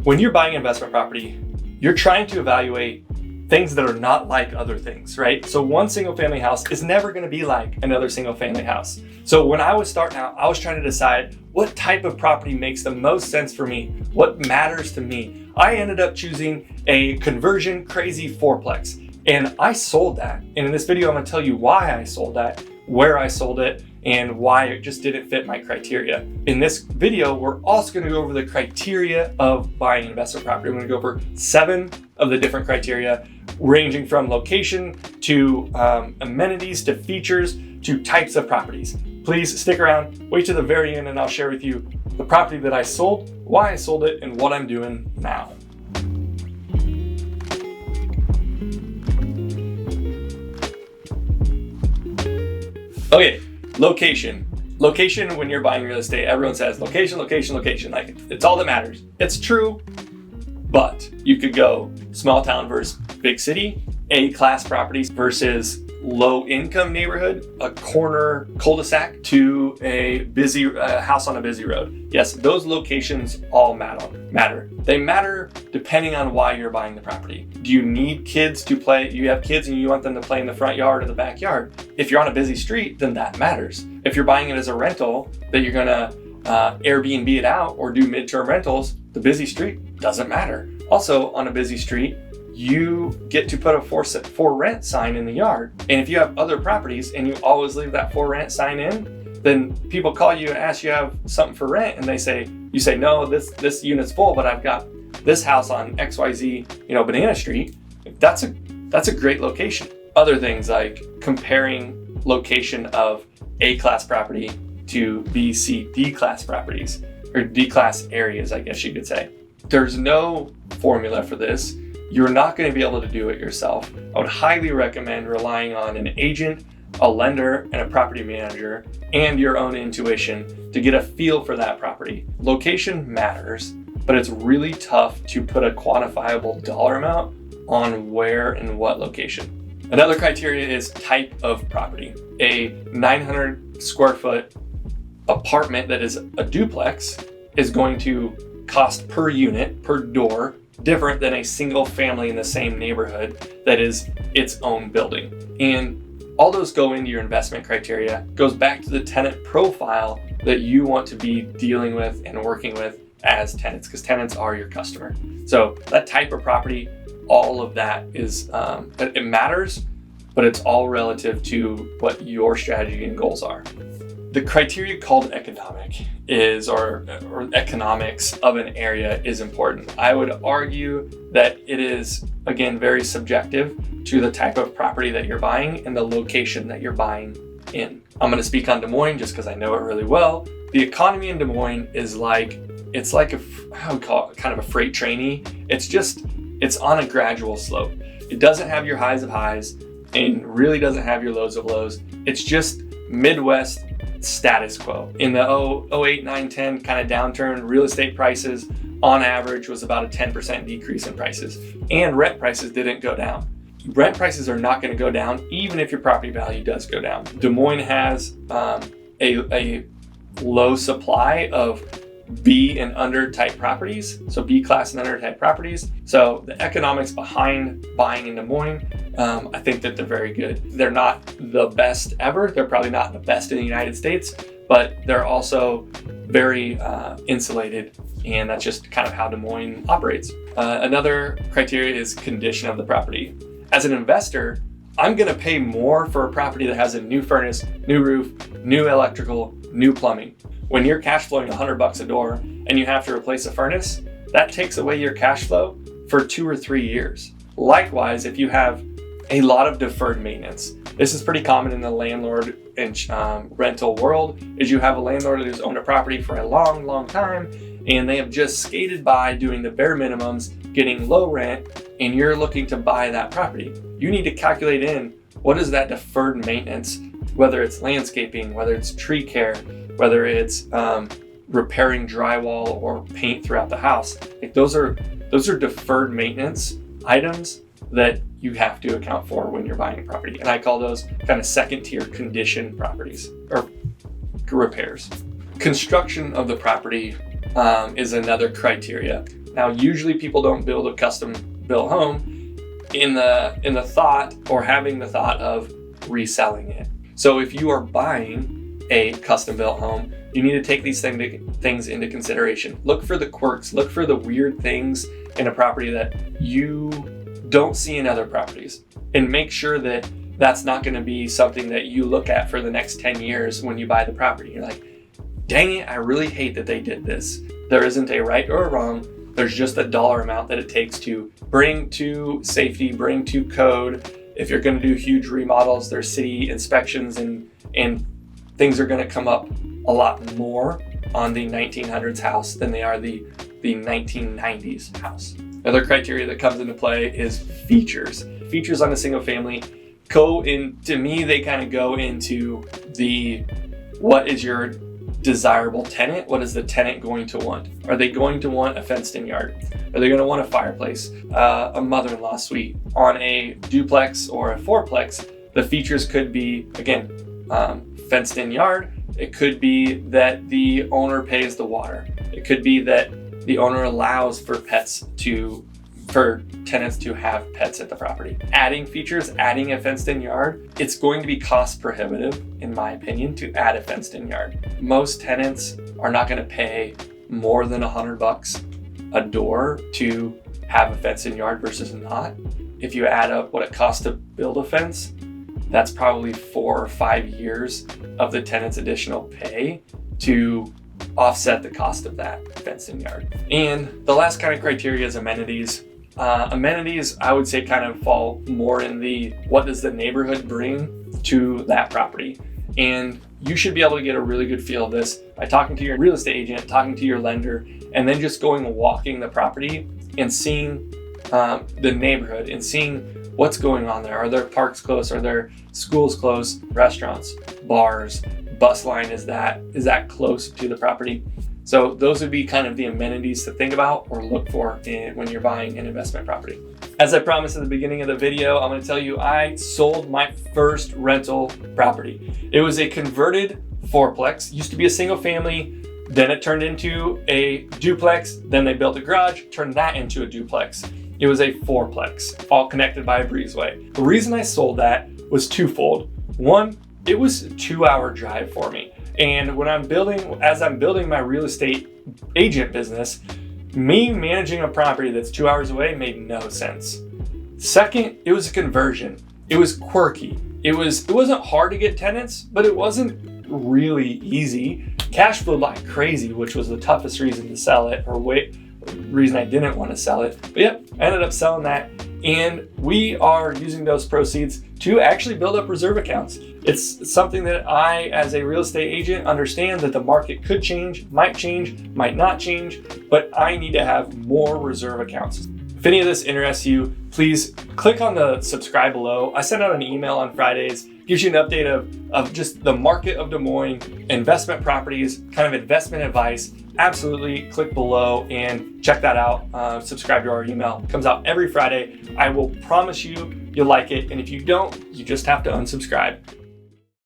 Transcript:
When you're buying an investment property, you're trying to evaluate things that are not like other things, right? So one single family house is never gonna be like another single family house. So when I was starting out, I was trying to decide what type of property makes the most sense for me, what matters to me. I ended up choosing a conversion crazy fourplex, and I sold that. And in this video, I'm gonna tell you why I sold that, where I sold it, and why it just didn't fit my criteria. In this video, we're also gonna go over the criteria of buying an investment property. I'm gonna go over 7 of the different criteria, ranging from location to amenities to features to types of properties. Please stick around, wait to the very end, and I'll share with you the property that I sold, why I sold it, and what I'm doing now. Okay, location. Location when you're buying real estate, everyone says location, location, location. Like it's all that matters. It's true, but you could go small town versus big city, A-class properties versus low income neighborhood, a corner cul-de-sac to a busy house on a busy road. Yes, those locations all matter. They matter depending on why you're buying the property. Do you need kids to play? You have kids and you want them to play in the front yard or the backyard. If you're on a busy street, then that matters. If you're buying it as a rental that you're gonna Airbnb it out or do midterm rentals, the busy street doesn't matter. Also on a busy street, you get to put a for rent sign in the yard. And if you have other properties and you always leave that for rent sign in, then people call you and ask you have something for rent, and you say, no, this unit's full, but I've got this house on XYZ, Banana Street. That's a great location. Other things like comparing location of A-class property to B, C, D-class properties, or D-class areas, I guess you could say. There's no formula for this. You're not going to be able to do it yourself. I would highly recommend relying on an agent, a lender, and a property manager, and your own intuition to get a feel for that property. Location matters, but it's really tough to put a quantifiable dollar amount on where and what location. Another criteria is type of property. A 900 square foot apartment that is a duplex is going to cost per unit, per door, different than a single family in the same neighborhood that is its own building. And all those go into your investment criteria. Goes back to the tenant profile that you want to be dealing with and working with as tenants, because tenants are your customer. So that type of property, all of that is, it matters, but it's all relative to what your strategy and goals are. The criteria called economic or economics of an area is important. I would argue that it is, again, very subjective to the type of property that you're buying and the location that you're buying in. I'm going to speak on Des Moines just because I know it really well. The economy in Des Moines is like I would call it kind of a freight trainee. It's on a gradual slope. It doesn't have your highs of highs and really doesn't have your lows of lows. It's just Midwest status quo. In the 08, 9, 10 kind of downturn, real estate prices on average was about a 10% decrease in prices, and rent prices didn't go down. Rent prices are not going to go down even if your property value does go down. Des Moines has a low supply of B and under type properties, so B class and under type properties. So the economics behind buying in Des Moines, I think that they're very good. They're not the best ever. They're probably not the best in the United States, but they're also very insulated, and that's just kind of how Des Moines operates. Another criteria is condition of the property. As an investor, I'm going to pay more for a property that has a new furnace, new roof, new electrical, new plumbing. When you're cash flowing $100 a door and you have to replace a furnace, that takes away your cash flow for 2 or 3 years. Likewise, if you have a lot of deferred maintenance, this is pretty common in the landlord and rental world, is you have a landlord who's owned a property for a long, long time, and they have just skated by doing the bare minimums, getting low rent, and you're looking to buy that property. You need to calculate in what is that deferred maintenance, whether it's landscaping, whether it's tree care, whether it's repairing drywall or paint throughout the house. Like those are deferred maintenance items that you have to account for when you're buying a property. And I call those kind of second tier condition properties or repairs. Construction of the property is another criteria. Now, usually people don't build a custom built home in the thought or having the thought of reselling it. So if you are buying a custom built home, you need to take these things into consideration. Look for the quirks, look for the weird things in a property that you don't see in other properties, and make sure that that's not going to be something that you look at for the next 10 years when you buy the property. You're like, dang it, I really hate that they did this. There isn't a right or a wrong. There's just a dollar amount that it takes to bring to safety, bring to code. If you're going to do huge remodels, there's city inspections and things are going to come up a lot more on the 1900s house than they are the 1990s house. Another criteria that comes into play is features. Features on a single family to me, they kind of go into what is your desirable tenant? What is the tenant going to want? Are they going to want a fenced-in yard? Are they going to want a fireplace, a mother-in-law suite? On a duplex or a fourplex, the features could be, again, fenced-in yard. It could be that the owner pays the water. It could be that the owner allows for tenants to have pets at the property. Adding features, adding a fenced-in yard, it's going to be cost prohibitive, in my opinion, to add a fenced-in yard. Most tenants are not going to pay more than $100 a door to have a fenced-in yard versus not. If you add up what it costs to build a fence, that's probably 4 or 5 years of the tenant's additional pay to offset the cost of that fenced-in yard. And the last kind of criteria is amenities. Amenities, I would say, kind of fall more in the what does the neighborhood bring to that property. And you should be able to get a really good feel of this by talking to your real estate agent, talking to your lender, and then just going and walking the property and seeing the neighborhood and seeing what's going on there. Are there parks close? Are there schools close? Restaurants, bars, bus line, is that close to the property? So those would be kind of the amenities to think about or look for when you're buying an investment property. As I promised at the beginning of the video, I'm going to tell you I sold my first rental property. It was a converted fourplex. Used to be a single family, then it turned into a duplex, then they built a garage, turned that into a duplex. It was a fourplex, all connected by a breezeway. The reason I sold that was twofold. One, it was a 2-hour drive for me. And as I'm building my real estate agent business, me managing a property that's 2 hours away made no sense. Second, it was a conversion. It was quirky. It wasn't hard to get tenants, but it wasn't really easy. Cash flowed like crazy, which was the toughest reason to sell it, reason I didn't want to sell it. But yep, I ended up selling that. And we are using those proceeds to actually build up reserve accounts. It's something that I, as a real estate agent, understand that the market could change, might not change, but I need to have more reserve accounts. If any of this interests you, please click on the subscribe below. I send out an email on Fridays, gives you an update of just the market of Des Moines, investment properties, kind of investment advice. Absolutely click below and check that out. Subscribe to our email. It comes out every Friday. I will promise you'll like it. And if you don't, you just have to unsubscribe.